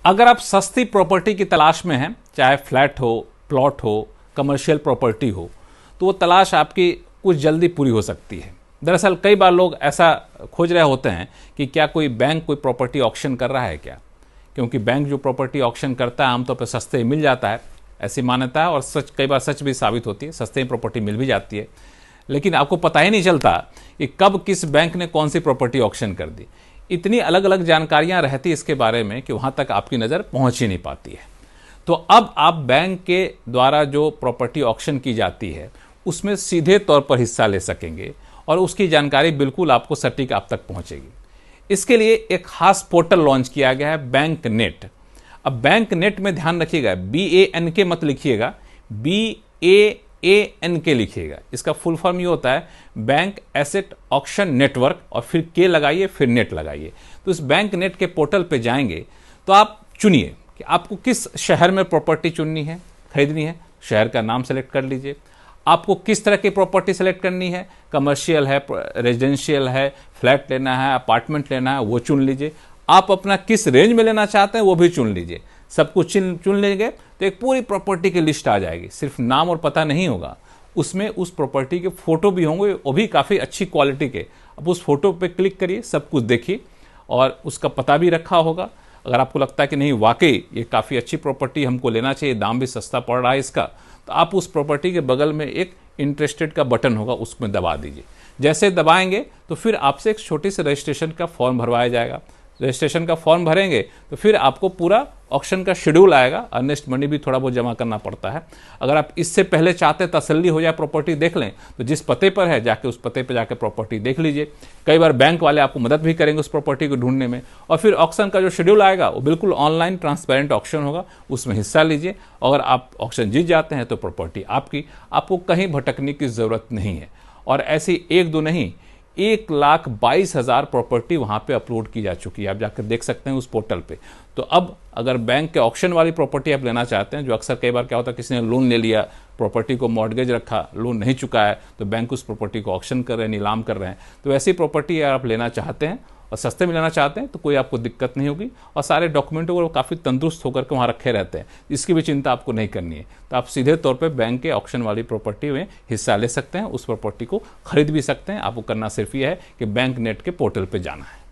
अगर आप सस्ती प्रॉपर्टी की तलाश में हैं, चाहे फ्लैट हो, प्लॉट हो, कमर्शियल प्रॉपर्टी हो, तो वो तलाश आपकी कुछ जल्दी पूरी हो सकती है। दरअसल कई बार लोग ऐसा खोज रहे होते हैं कि क्या कोई बैंक कोई प्रॉपर्टी ऑक्शन कर रहा है क्या, क्योंकि बैंक जो प्रॉपर्टी ऑक्शन करता है आमतौर पर सस्ते मिल जाता है, ऐसी मान्यता है। और सच, कई बार सच भी साबित होती है, सस्ते में प्रॉपर्टी मिल भी जाती है। लेकिन आपको पता ही नहीं चलता कि कब किस बैंक ने कौन सी प्रॉपर्टी ऑक्शन कर दी। इतनी अलग अलग जानकारियां रहती इसके बारे में कि वहां तक आपकी नज़र पहुंच ही नहीं पाती है। तो अब आप बैंक के द्वारा जो प्रॉपर्टी ऑक्शन की जाती है उसमें सीधे तौर पर हिस्सा ले सकेंगे और उसकी जानकारी बिल्कुल आपको सटीक आप तक पहुंचेगी। इसके लिए एक खास पोर्टल लॉन्च किया गया है, बैंक नेट। अब बैंक नेट में ध्यान रखिएगा, BANK मत लिखिएगा, BAANK लिखिएगा। इसका फुल फॉर्म ये होता है बैंक एसेट ऑक्शन नेटवर्क, और फिर के लगाइए, फिर नेट लगाइए। तो इस बैंक नेट के पोर्टल पे जाएंगे तो आप चुनिए कि आपको किस शहर में प्रॉपर्टी चुननी है, खरीदनी है। शहर का नाम सेलेक्ट कर लीजिए। आपको किस तरह की प्रॉपर्टी सेलेक्ट करनी है, कमर्शियल है, रेजिडेंशियल है, फ्लैट लेना है, अपार्टमेंट लेना है, वो चुन लीजिए। आप अपना किस रेंज में लेना चाहते हैं वो भी चुन लीजिए। सब कुछ चुन लेंगे तो एक पूरी प्रॉपर्टी की लिस्ट आ जाएगी। सिर्फ नाम और पता नहीं होगा, उसमें उस प्रॉपर्टी के फोटो भी होंगे, वो भी काफ़ी अच्छी क्वालिटी के। अब उस फोटो पे क्लिक करिए, सब कुछ देखिए, और उसका पता भी रखा होगा। अगर आपको लगता है कि नहीं वाकई ये काफ़ी अच्छी प्रॉपर्टी हमको लेना चाहिए, दाम भी सस्ता पड़ रहा है इसका, तो आप उस प्रॉपर्टी के बगल में एक इंटरेस्टेड का बटन होगा, उसमें दबा दीजिए। जैसे दबाएंगे तो फिर आपसे एक छोटी सी रजिस्ट्रेशन का फॉर्म भरवाया जाएगा। रजिस्ट्रेशन का फॉर्म भरेंगे तो फिर आपको पूरा ऑक्शन का शेड्यूल आएगा। अर्नेस्ट मनी भी थोड़ा बहुत जमा करना पड़ता है। अगर आप इससे पहले चाहते तसल्ली हो जाए, प्रॉपर्टी देख लें, तो जिस पते पर है जाके उस पते पर जाके प्रॉपर्टी देख लीजिए। कई बार बैंक वाले आपको मदद भी करेंगे उस प्रॉपर्टी को ढूंढने में। और फिर ऑक्शन का जो शेड्यूल आएगा वो बिल्कुल ऑनलाइन ट्रांसपेरेंट ऑक्शन होगा, उसमें हिस्सा लीजिए। अगर आप ऑक्शन जीत जाते हैं तो प्रॉपर्टी आपकी, आपको कहीं भटकने की ज़रूरत नहीं है। और ऐसी एक दो नहीं, 1,22,000 प्रॉपर्टी वहाँ पे अपलोड की जा चुकी है। आप जाकर देख सकते हैं उस पोर्टल पे। तो अब अगर बैंक के ऑक्शन वाली प्रॉपर्टी आप लेना चाहते हैं, जो अक्सर कई बार क्या होता है, किसी ने लोन ले लिया, प्रॉपर्टी को मॉर्गेज रखा, लोन नहीं चुका है, तो बैंक उस प्रॉपर्टी को ऑक्शन कर रहे हैं, नीलाम कर रहे हैं। तो ऐसी प्रॉपर्टी अगर आप लेना चाहते हैं और सस्ते में लेना चाहते हैं तो कोई आपको दिक्कत नहीं होगी, और सारे डॉक्यूमेंट वो काफ़ी तंदुरुस्त होकर के वहाँ रखे रहते हैं। इसकी भी चिंता आपको नहीं करनी है। तो आप सीधे तौर पे बैंक के ऑक्शन वाली प्रॉपर्टी में हिस्सा ले सकते हैं, उस प्रॉपर्टी को खरीद भी सकते हैं। आपको करना सिर्फ ये है कि बैंक नेट के पोर्टल पे जाना है।